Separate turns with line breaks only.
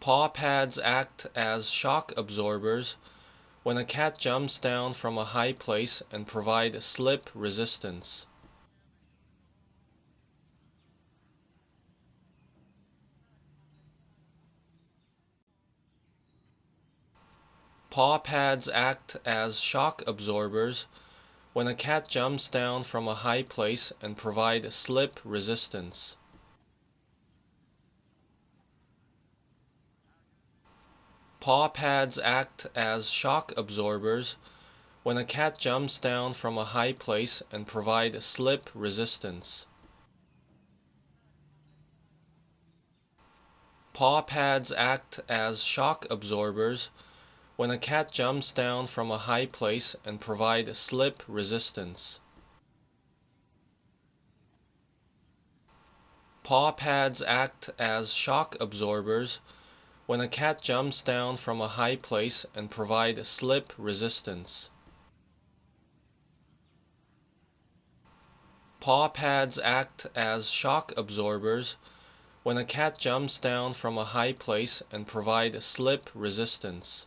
Paw pads act as shock absorbers when a cat jumps down from a high place and provide slip resistance. Paw pads act as shock absorbers when a cat jumps down from a high place and provide slip resistance. Paw pads act as shock absorbers when a cat jumps down from a high place and provide slip resistance. Paw pads act as shock absorbers when a cat jumps down from a high place and provide slip resistance. Paw pads act as shock absorbers when a cat jumps down from a high place and provide slip resistance. Paw pads act as shock absorbers when a cat jumps down from a high place and provide slip resistance.